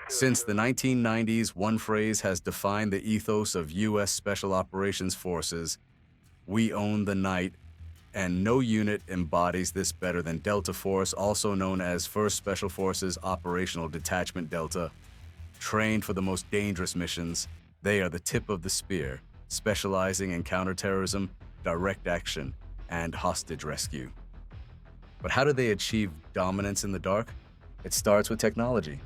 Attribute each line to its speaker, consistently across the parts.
Speaker 1: Since the 1990s, one phrase has defined the ethos of U.S. Special Operations Forces: we own the night, and no unit embodies this better than Delta Force, also known as 1st Special Forces Operational Detachment Delta. Trained for the most dangerous missions, they are the tip of the spear, specializing in counterterrorism, direct action, and hostage rescue. But how do they achieve dominance in the dark? It starts with technology.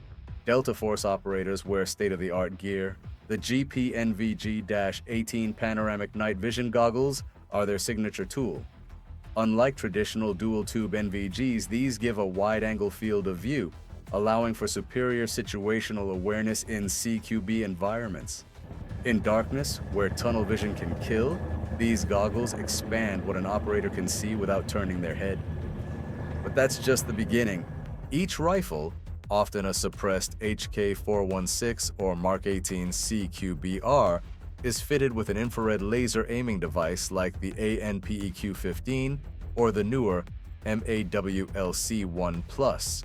Speaker 1: Delta Force operators wear state-of-the-art gear. The GPNVG-18 panoramic night vision goggles are their signature tool. Unlike traditional dual-tube NVGs, these give a wide-angle field of view, allowing for superior situational awareness in CQB environments. In darkness, where tunnel vision can kill, these goggles expand what an operator can see without turning their head. But that's just the beginning. Each rifle, often a suppressed HK416 or Mark 18 CQBR, is fitted with an infrared laser aiming device like the ANPEQ-15 or the newer MAWLC-1+.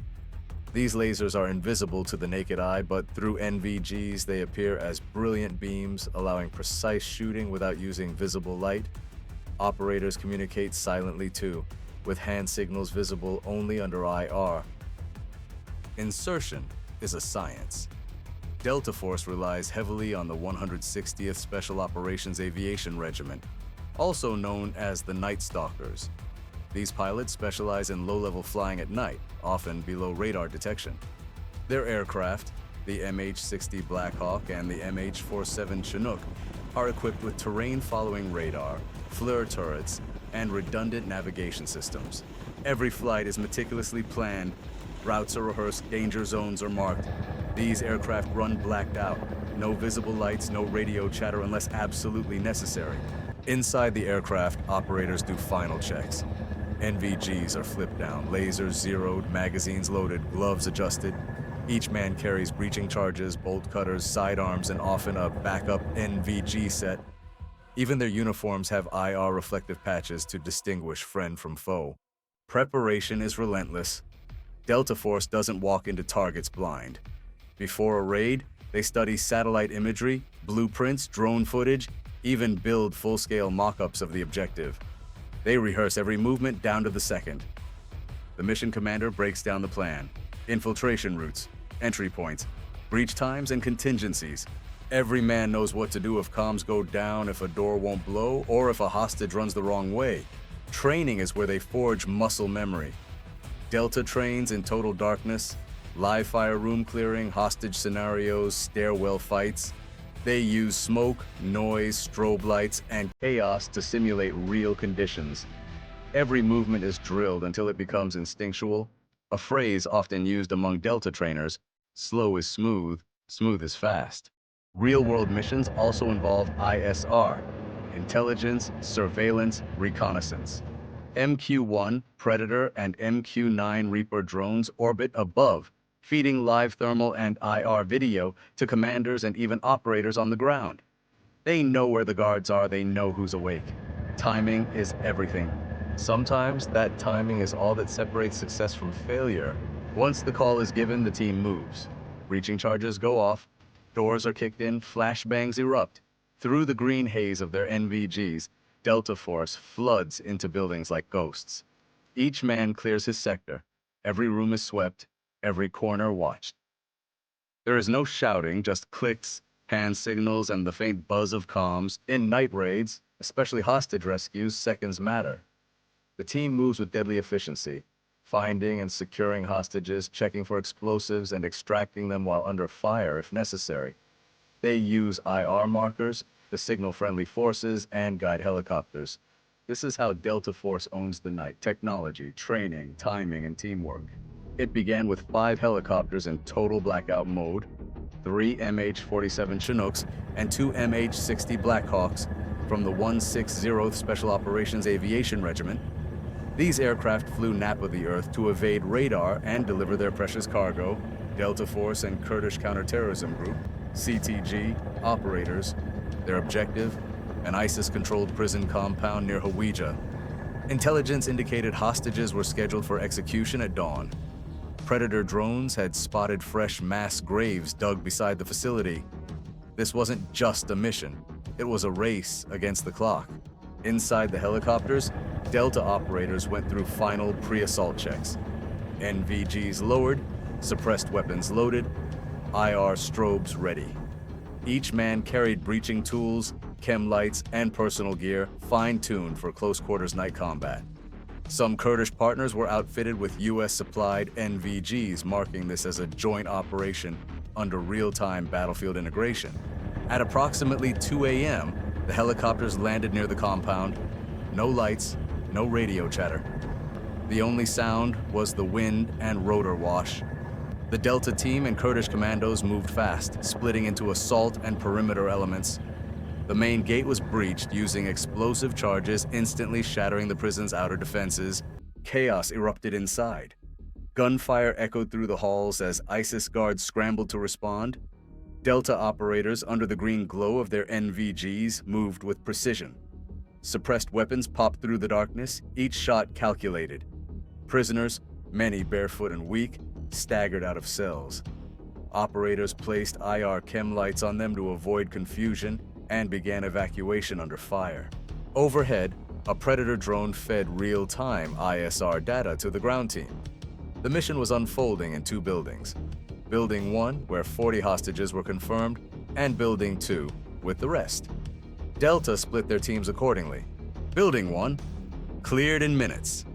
Speaker 1: These lasers are invisible to the naked eye, but through NVGs they appear as brilliant beams, allowing precise shooting without using visible light. Operators communicate silently too, with hand signals visible only under IR. Insertion is a science. Delta Force relies heavily on the 160th Special Operations Aviation Regiment, also known as the Night Stalkers. These pilots specialize in low-level flying at night, often below radar detection. Their aircraft, the MH-60 Blackhawk and the MH-47 Chinook, are equipped with terrain-following radar, FLIR turrets, and redundant navigation systems. Every flight is meticulously planned. Routes are rehearsed, danger zones are marked. These aircraft run blacked out. No visible lights, no radio chatter unless absolutely necessary. Inside the aircraft, operators do final checks. NVGs are flipped down, lasers zeroed, magazines loaded, gloves adjusted. Each man carries breaching charges, bolt cutters, sidearms, and often a backup NVG set. Even their uniforms have IR reflective patches to distinguish friend from foe. Preparation is relentless. Delta Force doesn't walk into targets blind. Before a raid, they study satellite imagery, blueprints, drone footage, even build full-scale mock-ups of the objective. They rehearse every movement down to the second. The mission commander breaks down the plan: infiltration routes, entry points, breach times, and contingencies. Every man knows what to do if comms go down, if a door won't blow, or if a hostage runs the wrong way. Training is where they forge muscle memory. Delta trains in total darkness, live fire room clearing, hostage scenarios, stairwell fights. They use smoke, noise, strobe lights, and chaos to simulate real conditions. Every movement is drilled until it becomes instinctual, a phrase often used among Delta trainers: slow is smooth, smooth is fast. Real-world missions also involve ISR, intelligence, surveillance, reconnaissance. MQ-1, Predator, and MQ-9 Reaper drones orbit above, feeding live thermal and IR video to commanders and even operators on the ground. They know where the guards are, they know who's awake. Timing is everything. Sometimes that timing is all that separates success from failure. Once the call is given, the team moves. Breaching charges go off, doors are kicked in, flashbangs erupt. Through the green haze of their NVGs, Delta Force floods into buildings like ghosts. Each man clears his sector. Every room is swept, every corner watched. There is no shouting, just clicks, hand signals, and the faint buzz of comms. In night raids, especially hostage rescues, seconds matter. The team moves with deadly efficiency, finding and securing hostages, checking for explosives, and extracting them while under fire if necessary. They use IR markers to signal friendly forces and guide helicopters. This is how Delta Force owns the night: technology, training, timing, and teamwork. It began with 5 helicopters in total blackout mode, 3 MH-47 Chinooks, and 2 MH-60 Blackhawks from the 160th Special Operations Aviation Regiment. These aircraft flew nap of the Earth to evade radar and deliver their precious cargo. Delta Force and Kurdish Counterterrorism Group, CTG, operators. Their objective: an ISIS-controlled prison compound near Houija. Intelligence indicated hostages were scheduled for execution at dawn. Predator drones had spotted fresh mass graves dug beside the facility. This wasn't just a mission, it was a race against the clock. Inside the helicopters, Delta operators went through final pre-assault checks. NVGs lowered, suppressed weapons loaded, IR strobes ready. Each man carried breaching tools, chem lights, and personal gear fine-tuned for close-quarters night combat. Some Kurdish partners were outfitted with US-supplied NVGs, marking this as a joint operation under real-time battlefield integration. At approximately 2 a.m., the helicopters landed near the compound. No lights, no radio chatter. The only sound was the wind and rotor wash. The Delta team and Kurdish commandos moved fast, splitting into assault and perimeter elements. The main gate was breached using explosive charges, instantly shattering the prison's outer defenses. Chaos erupted inside. Gunfire echoed through the halls as ISIS guards scrambled to respond. Delta operators, under the green glow of their NVGs, moved with precision. Suppressed weapons popped through the darkness, each shot calculated. Prisoners, many barefoot and weak, staggered out of cells. Operators placed IR chem lights on them to avoid confusion and began evacuation under fire. Overhead, a Predator drone fed real-time ISR data to the ground team. The mission was unfolding in 2 buildings. Building 1, where 40 hostages were confirmed, and Building 2, with the rest. Delta split their teams accordingly. Building 1, cleared in minutes.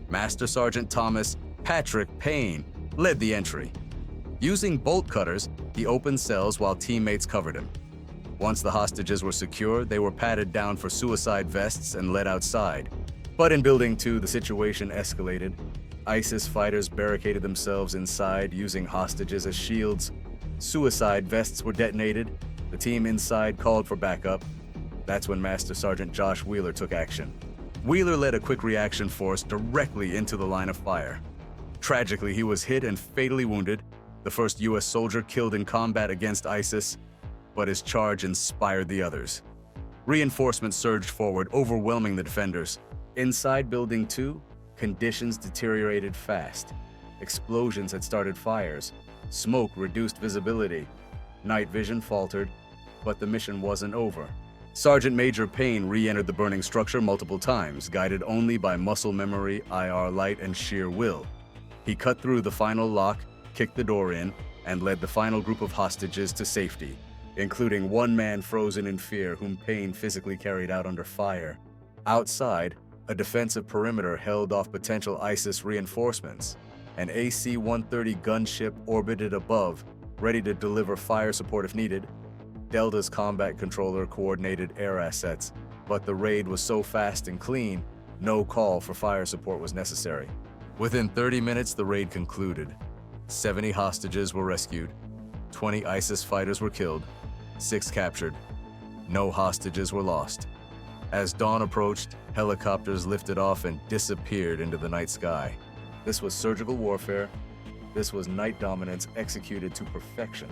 Speaker 1: Master Sergeant Thomas Patrick Payne led the entry. Using bolt cutters, he opened cells while teammates covered him. Once the hostages were secure, they were patted down for suicide vests and led outside. But in Building 2, the situation escalated. ISIS fighters barricaded themselves inside, using hostages as shields. Suicide vests were detonated. The team inside called for backup. That's when Master Sergeant Josh Wheeler took action. Wheeler led a quick reaction force directly into the line of fire. Tragically, he was hit and fatally wounded, the first U.S. soldier killed in combat against ISIS, but his charge inspired the others. Reinforcements surged forward, overwhelming the defenders. Inside Building 2, conditions deteriorated fast. Explosions had started fires. Smoke reduced visibility. Night vision faltered, but the mission wasn't over. Sergeant Major Payne re-entered the burning structure multiple times, guided only by muscle memory, IR light, and sheer will. He cut through the final lock, kicked the door in, and led the final group of hostages to safety, including one man frozen in fear whom Payne physically carried out under fire. Outside, a defensive perimeter held off potential ISIS reinforcements. An AC-130 gunship orbited above, ready to deliver fire support if needed. Delta's combat controller coordinated air assets, but the raid was so fast and clean, no call for fire support was necessary. Within 30 minutes, the raid concluded. 70 hostages were rescued. 20 ISIS fighters were killed. 6 captured. No hostages were lost. As dawn approached, helicopters lifted off and disappeared into the night sky. This was surgical warfare. This was night dominance executed to perfection.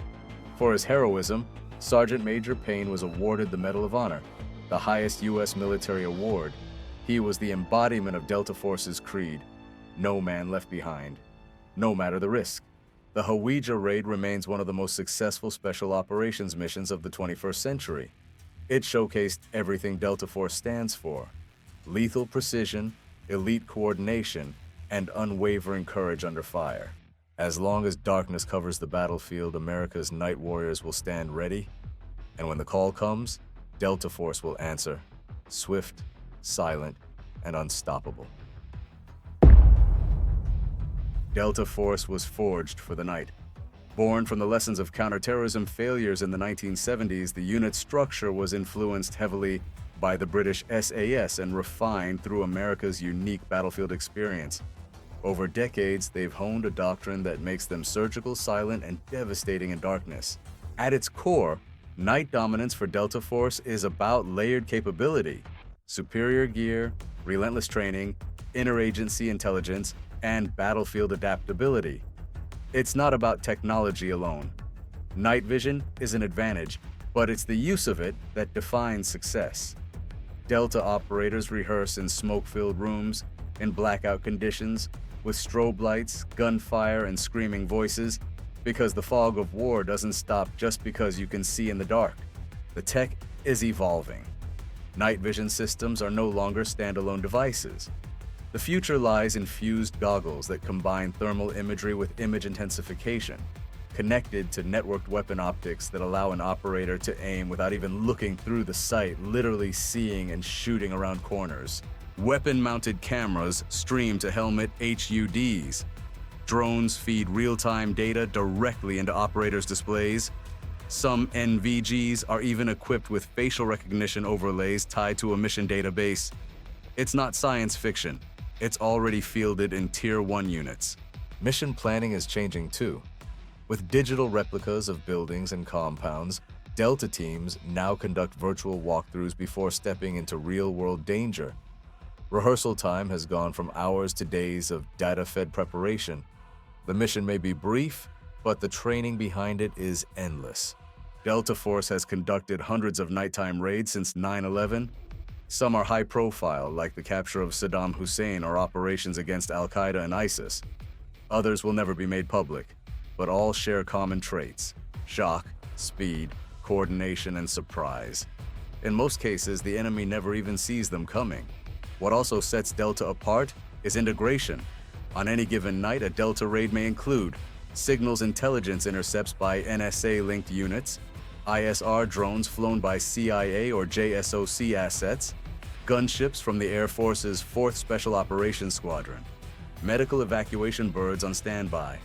Speaker 1: For his heroism, Sergeant Major Payne was awarded the Medal of Honor, the highest U.S. military award. He was the embodiment of Delta Force's creed: no man left behind, no matter the risk. The Houija raid remains one of the most successful special operations missions of the 21st century. It showcased everything Delta Force stands for: lethal precision, elite coordination, and unwavering courage under fire. As long as darkness covers the battlefield, America's night warriors will stand ready, and when the call comes, Delta Force will answer, swift, silent, and unstoppable. Delta Force was forged for the night. Born from the lessons of counterterrorism failures in the 1970s, the unit's structure was influenced heavily by the British SAS and refined through America's unique battlefield experience. Over decades, they've honed a doctrine that makes them surgical, silent, and devastating in darkness. At its core, night dominance for Delta Force is about layered capability, superior gear, relentless training, interagency intelligence, and battlefield adaptability. It's not about technology alone. Night vision is an advantage, but it's the use of it that defines success. Delta operators rehearse in smoke-filled rooms, in blackout conditions, with strobe lights, gunfire, and screaming voices, because the fog of war doesn't stop just because you can see in the dark. The tech is evolving. Night vision systems are no longer standalone devices. The future lies in fused goggles that combine thermal imagery with image intensification, connected to networked weapon optics that allow an operator to aim without even looking through the sight, literally seeing and shooting around corners. Weapon-mounted cameras stream to helmet HUDs. Drones feed real-time data directly into operators' displays. Some NVGs are even equipped with facial recognition overlays tied to a mission database. It's not science fiction. It's already fielded in Tier 1 units. Mission planning is changing too. With digital replicas of buildings and compounds, Delta teams now conduct virtual walkthroughs before stepping into real-world danger. Rehearsal time has gone from hours to days of data-fed preparation. The mission may be brief, but the training behind it is endless. Delta Force has conducted hundreds of nighttime raids since 9/11. Some are high-profile, like the capture of Saddam Hussein or operations against Al-Qaeda and ISIS. Others will never be made public, but all share common traits: shock, speed, coordination, and surprise. In most cases, the enemy never even sees them coming. What also sets Delta apart is integration. On any given night, a Delta raid may include signals intelligence intercepts by NSA-linked units, ISR drones flown by CIA or JSOC assets, gunships from the Air Force's 4th Special Operations Squadron, medical evacuation birds on standby,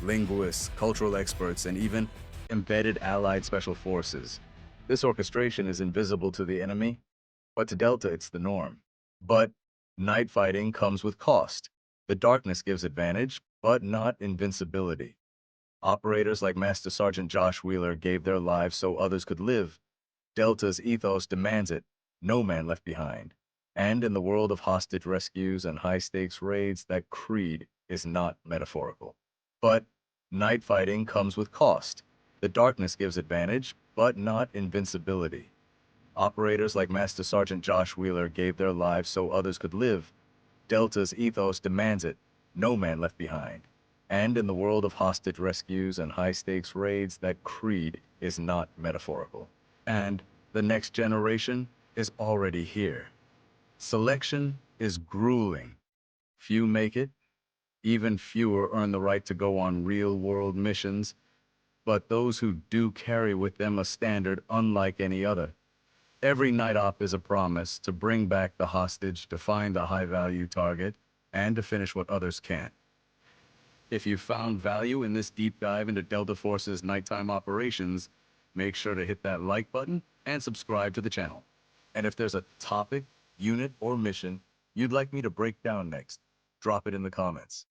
Speaker 1: linguists, cultural experts, and even embedded allied special forces. This orchestration is invisible to the enemy, but to Delta it's the norm. But night fighting comes with cost. The darkness gives advantage, but not invincibility. Operators like Master Sergeant Josh Wheeler gave their lives so others could live. Delta's ethos demands it, no man left behind. And in the world of hostage rescues and high-stakes raids, that creed is not metaphorical. But night fighting comes with cost. The darkness gives advantage, but not invincibility. Operators like Master Sergeant Josh Wheeler gave their lives so others could live. Delta's ethos demands it, no man left behind. And in the world of hostage rescues and high-stakes raids, that creed is not metaphorical. And the next generation is already here. Selection is grueling. Few make it. Even fewer earn the right to go on real-world missions. But those who do carry with them a standard unlike any other. Every night op is a promise to bring back the hostage, to find the high-value target, and to finish what others can't. If you found value in this deep dive into Delta Force's nighttime operations, make sure to hit that like button and subscribe to the channel. And if there's a topic, unit, or mission you'd like me to break down next, drop it in the comments.